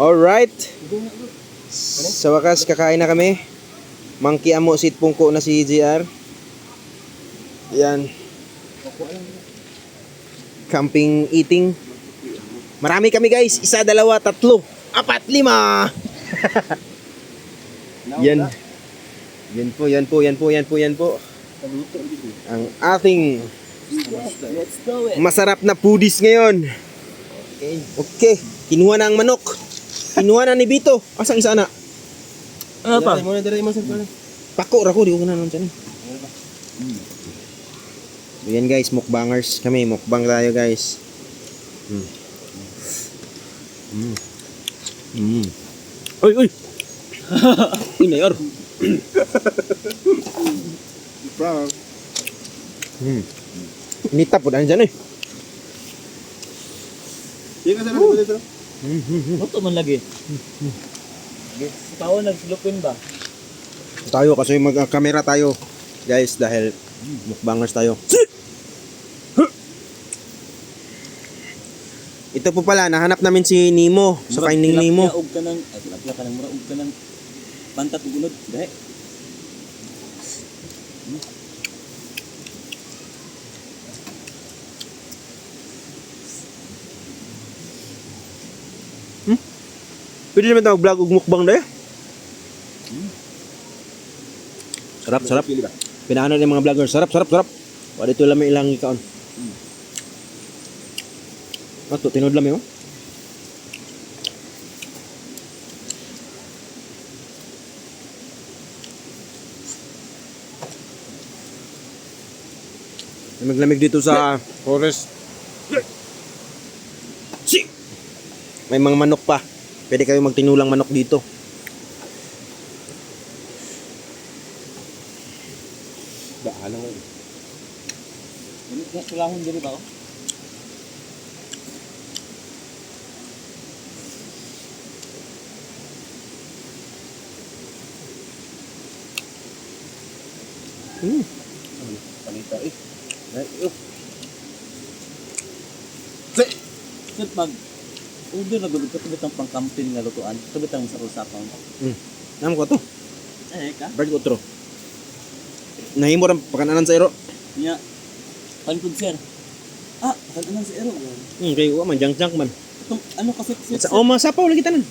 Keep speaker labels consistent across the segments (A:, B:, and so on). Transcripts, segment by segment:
A: Alright. Sa wakas, kakain na kami. Monkey amo sit pungko na si JR. Yan. Camping eating. Marami kami guys. 1, 2, 3, 4, 5. Yan. Yan po. Ang ating masarap na pudis ngayon. Okay. Kinuha na ang manok. Kinuha na ni Bito. Asang isa na? Ano pa? Pako ra ko. Di ko na naman dyan. Yan guys. Mukbangers kami. Mukbang tayo guys. Uy! Uy, Mayor. Nita po dyan dyan eh.
B: Ito man lagi. Tao nagslupin ba?
A: Tayo kasi mag-camera tayo. Guys, dahil mukbangers tayo. Ito po pala, nahanap namin si Nemo sa Finding Nemo.
B: Tilapia ka ng mura, ug ka ng pantat ug unod. Dahil.
A: Pwede naman tayo mag-vlog ug mukbang dahil. Sarap. Pinaano ng mga vlogger. Sarap. Wala dito lang may ilang ikaon. Mato, tinod lang yun. Lamig dito sa forest. May mga manok pa. Pwede kayo magtinulang manok dito.
B: Daalang ko. Sulahon diri ba? Panita eh. Sir, pag order na gulog ka, tubit ang pang-camping nga lutuan. Tubit ang sa usapan.
A: Nam ko to.
B: Ka?
A: Bird utro. Nahimo ram pakananan sa iro.
B: Nya. Pankod sir. Pakananan sa ero.
A: Kay wa man jang man.
B: Itong ano kasi sir.
A: Sa masapaw lagi tanan.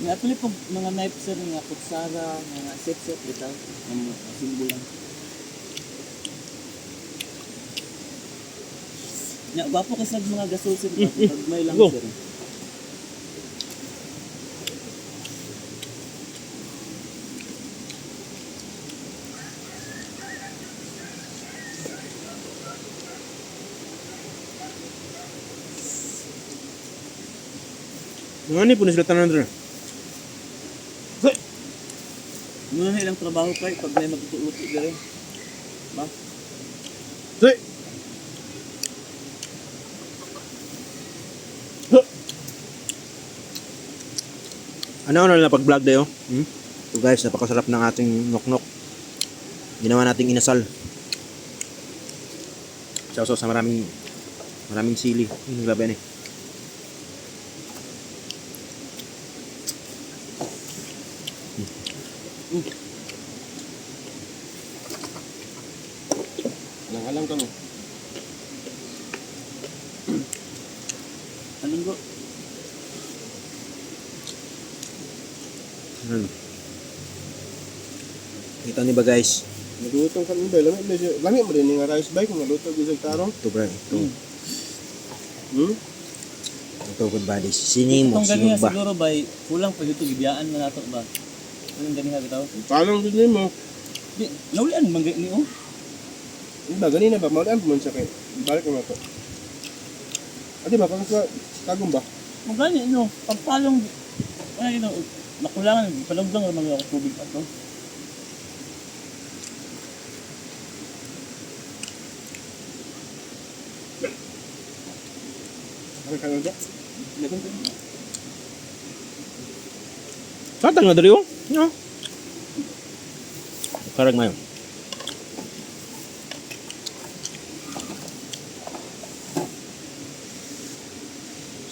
B: Nga tuloy pag mga knife sir, mga kutsara, mga set bitaw, mga simbolan. Nya gwapo kasi mga gasol sir, pag may lang sir.
A: Nga ni puno sila tanan dito.
B: Muna na ilang trabaho kay pag may magtutulot diri. Ba?
A: Ano na pag-vlog dayo? So guys, napakasarap ng ating nok-nok. Ginawa nating inasal. Sausaw sa maraming sili. Yung labi yan eh.
B: Alam ka mo. Anong go?
A: Kita ni ba guys?
C: Nagutong ka nito, lami mo rin nga rice bike, nagutong gisag tarong.
A: Ito bro, ito. Ito good buddies. Sinimo,
B: Itong ganiha
A: ba?
B: siguro ba, kulang pa dito, gibiyaan na nato ba? Anong ganiha bitaw?
C: Palong din mo.
B: Di, naulian man ni oh.
C: Iba, ganina ba? Maulaan po man siya kay. Balik mo ito. Adi ba, pag sa tagong ba?
B: Magani no, pagpalong ano nakulangan palugdang ra mga tubig ato.
C: Ano ka nga?
A: Satang na dari oh. No. Karag mayo.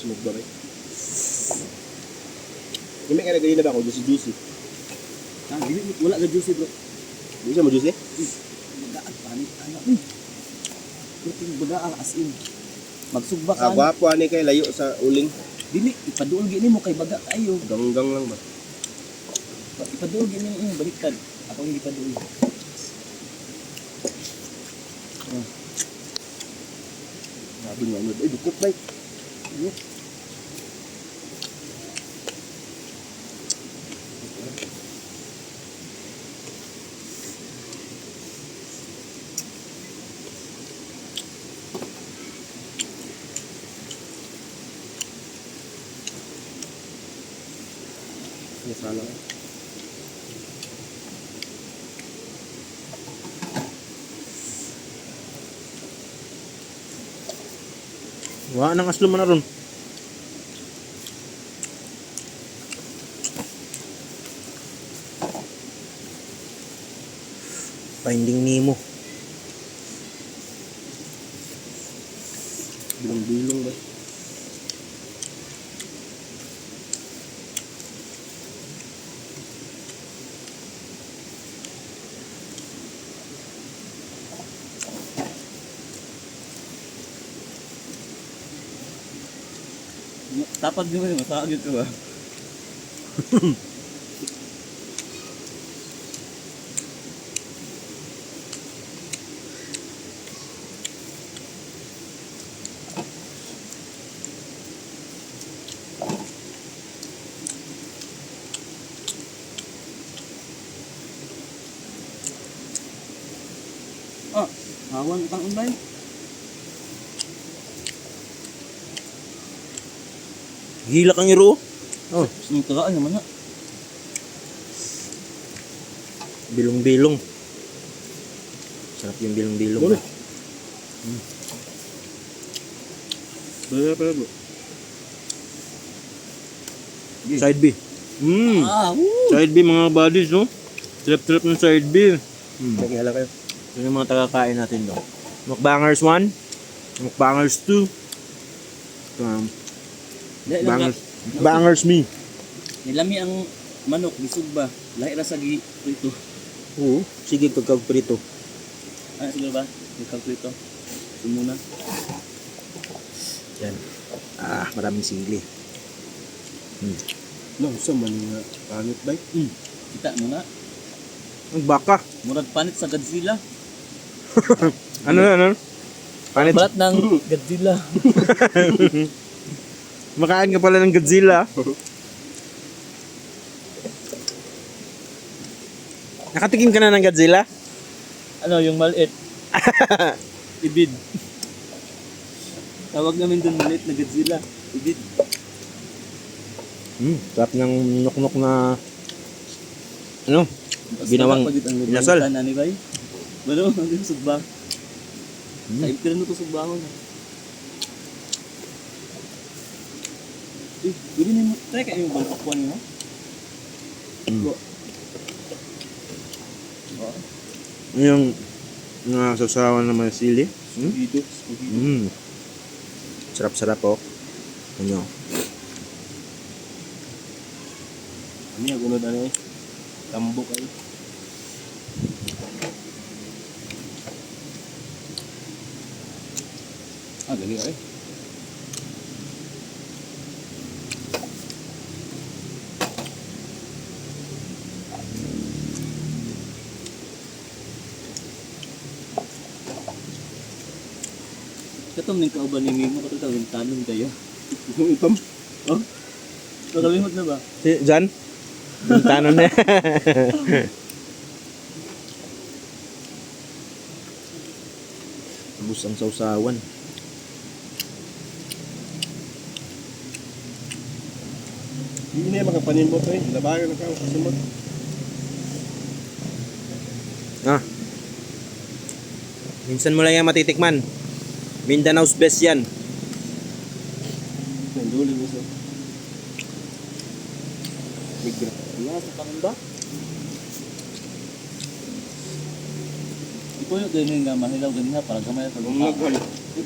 C: Sumog ba rin? Yung may kaya ganina ba ako, juicy.
B: Wala ka juicy bro.
C: Hindi siya mo juicy?
B: Bagaan, panit, anak. Puting bagaan, as in. Magsugba ka.
C: Gwapo ani kay layo sa uling.
B: Dili, ipaduol gini mo kay baga kayo.
C: Ganggang lang ba?
B: Ipaduol gini mo, baliktad. Ako hindi ipaduol.
C: Sabi nga ano, ay dukot bay. Masala.
A: Wala nang aslo man na ron. Finding Nemo.
C: Bilong-bilong ba?
B: Tapad di mo yun, masakit ko ba? Hawan kang unday.
A: Gila kang iro. Oh,
B: Yung tagaan naman na.
A: bilong-bilong. Sarap yung bilong-bilong.
C: Boleh. Berapa bro?
A: Side B.
B: Woo!
A: Side B mga buddies, no? Trip-trip ng side B.
C: Naghihala kayo.
A: Yun yung mga tagakain natin doon. Mukbangers 1, Mukbangers 2, Bangers me.
B: Nilami ang manok, bisugba. Lahi ra sa prito.
A: Oo, sige kagkag-prito.
B: Ano siguro ba? Ikaw prito. Ito muna.
A: Yan. Maraming sili.
C: No, sa man nga pangit bay.
B: Kita muna.
A: Ang baka.
B: Murag panit sa Godzilla.
A: Ano? Panit.
B: Balat ng Godzilla.
A: Makain ka pala ng Godzilla. Nakatikim ka na ng Godzilla?
B: Ano, yung maliit. Ibid. Tawag namin doon maliit na Godzilla. Ibid.
A: Sarap ng nok-nok na ano? Ginawang inasal.
B: Ano ba? Ano, ang sugba. Sa impirno to sugba ko na. Pwede mo, try kayo yung balpakuan mo.
A: Yung sasawan ng mga sili.
C: Dito.
A: Sarap-sarap po. Ano?
C: Ano yung gunod ano eh? Tambok ay.
B: Gali ay. Katong ning kauban ni Mimo kato tawag tanong kayo.
C: Yung itom.
B: Oh. Nakalimot na ba?
A: Si Jan? Yung tanon na. Ubus ang sausawan.
C: Hindi na yung makapanimot eh. Labayan na ka. Kasimot.
A: Minsan mo lang yan matitikman. Mindanao's best yan.
C: Nanduli mo sa.
B: Ligra. Wala sa pangamba. Ikaw yung ganyan nga mahilaw ganyan para gamay sa
C: Ang
B: mukha.
C: naghal.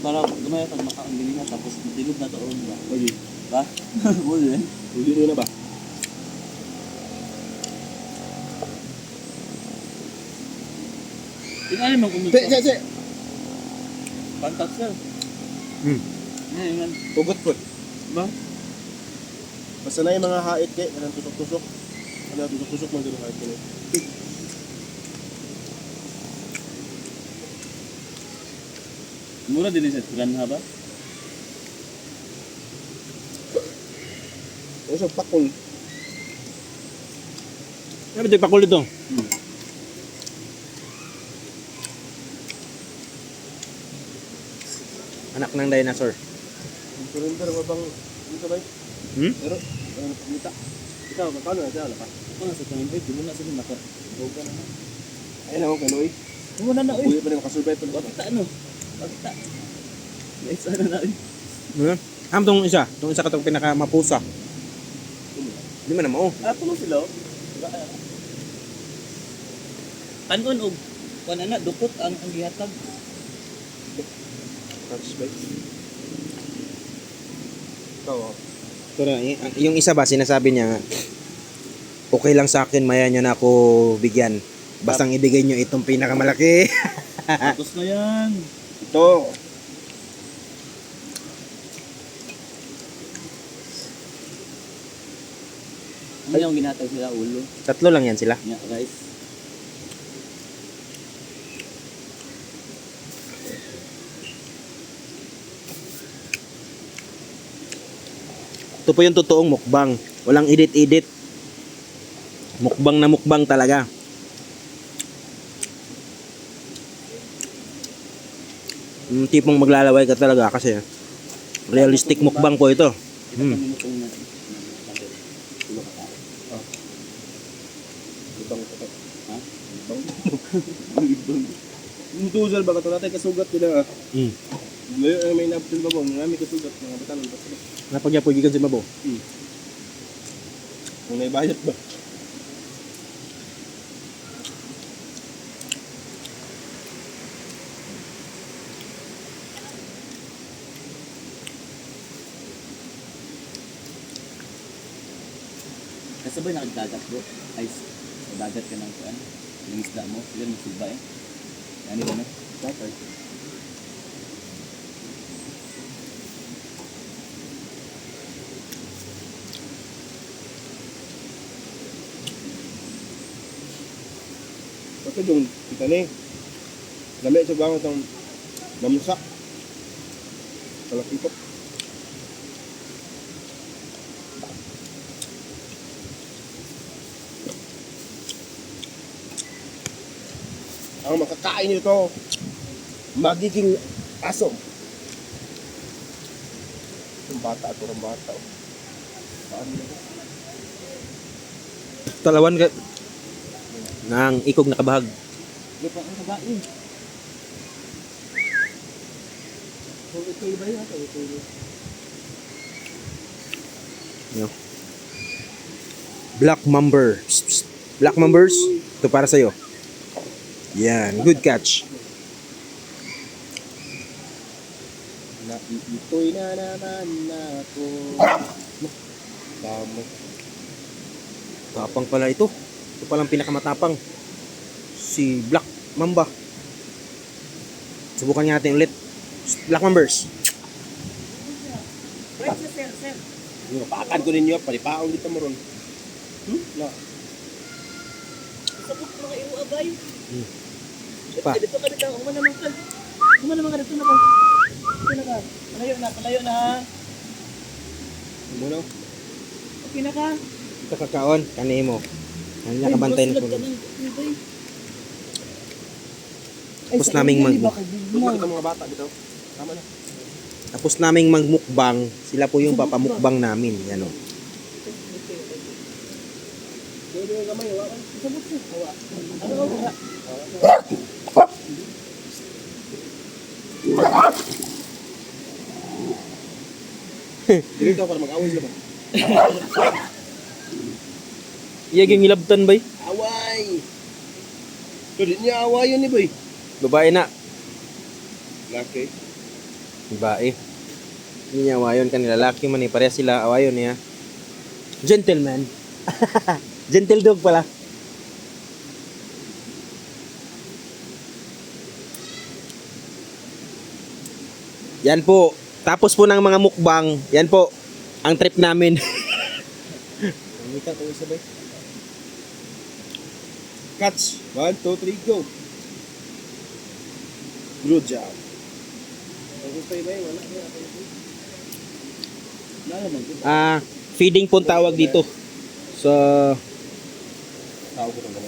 B: Para gamay sa mukha ang ganyan tapos dilog na taon ba?
C: Oye.
B: Ba? Wala.
C: Huli na ba?
B: Tinali mo kung
C: Se.
B: pantak sir. Yan.
C: Ugot po.
B: Ba?
C: Basta na yung mga hait kay, kanang tusok-tusok. Kanang tusok-tusok man din hait kini.
B: Mura din sa tiran ba?
C: Usap pakol.
A: Ano ito pakul ito? Anak ng dinosaur.
C: Ang surrender mo bang dito ba? Pero ano kita? Ikaw paano na siya pa?
B: Ako na sa tanong di mo na sa naka. Boga na.
C: Ay na ko kanoy.
B: Mo na na
C: Uy pa rin makasurvive pa.
B: Bakit ano? Bakit? Nice ano na.
A: Tong isa. Tong isa katong pinaka mapusa. Di man na mo.
B: Tulong sila. Diba? Kanon og kuan ana dukot ang gihatag.
C: Satisfied. Ikaw.
A: Pero yung isa ba sinasabi niya okay lang sa akin, maya nyo na ako bigyan. Bastang ibigay nyo itong pinakamalaki.
B: Tapos na yan.
C: Ito.
B: Ano yung ginatag sila ulo?
A: Tatlo lang yan sila.
B: Nya guys.
A: Ito po yung totoong mukbang. Walang edit-edit. Mukbang na mukbang talaga. Yung tipong maglalaway ka talaga kasi realistic mukbang po ito.
C: Ibang ito. Ha? Ibang. Yung tuzal ba ito natin kasugat nila. Ngayon may napil ba mo? Marami kasugat mga batalan pa sila.
A: Napagyapogikan si Mabo.
C: Kung naibayat ba?
B: Kasabay nakagdagat bro. Ay, sa dagat ka ng kuan. Yung isda mo, sila magsilba eh. Ano ba na?
C: Tatay. Ito yung kita ni. Lamig sa bangot ng mamsak. Kalakipot. Ang makakain nito, magiging aso. Yung bata, ito ng bata. Paano nito?
A: Talawan ka ng ikog na kabahag.
B: Di pa ang kabain. So, ito ba yun? Ito yun.
A: Yo. Black Mamba. Psst, psst. Black Mambers, ito para sa'yo. Yan, good catch.
C: Ito'y na naman ako. Tama.
A: Tapang pala ito. Ito palang pinakamatapang. Si Black Mamba. Subukan natin ulit. Black Mambers.
C: Yung pakan ko ninyo, palipaon dito mo ron. Na.
B: Sabot mga iuabay.
A: Pa.
B: Dito ka dito. Uma naman ka. Uma naman ka dito na ka. Dito na ka. Palayo na ha.
C: Muna.
B: Okay na ka.
A: Ito kakaon. Kani mo. Ano niya kabantay na pulo. Tapos naming
C: Tumag itong mga bata dito. Tama na.
A: Tapos naming magmukbang. Sila po yung papamukbang namin. Yan o.
C: Pwede yung gamay, hawakan.
B: Sabot siya. Ano ba?
C: Dito para mag-away sila ba?
A: Iyaging hilabtan ba?
C: Away! Pwede niya awayan ni boy.
A: Babae na.
C: Laki.
A: Babae. Hindi niya awayon kanila. Lalaki man eh. Pareha sila awayon niya. Gentleman. Gentle dog pala. Yan po. Tapos po ng mga mukbang, yan po ang trip namin.
C: Pangita ko sabay. Catch. 1, 2, 3, go. Good job. Ang gusto ba yun? Wala.
A: Feeding po ang tawag dito. So,
C: Tao ko naman.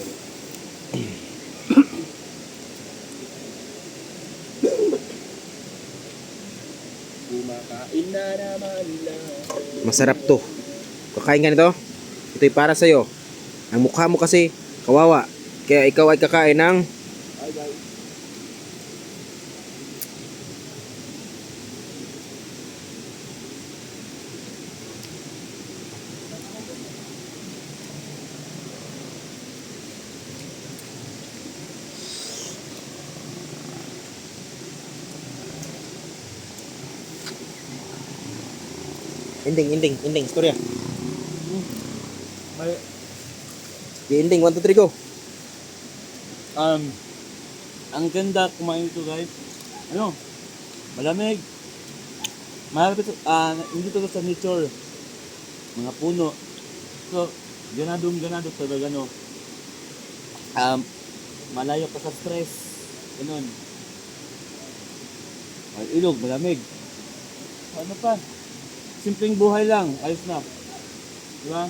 C: Kumakain na naman lang.
A: masarap to. Kakain ka nito. Ito'y para sa'yo. Ang mukha mo kasi kawawa. Kaya ikaw ay kakain ng
C: Ay, guys.
A: ending. Storya.
B: May,
A: Ending, 1, 2, 3, go.
B: ang ganda kumain ito guys. Ano? Malamig. Malapit, hindi to sa nature. Mga puno. So, ganado talaga, no? Malayo ka sa stress. Ganun. Ay, ilog, malamig. Ano pa? Simpleng buhay lang. Ayos na. Diba?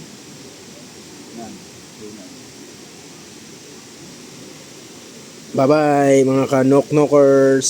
B: Yan. Yan.
A: Bye-bye mga ka-knock-knockers.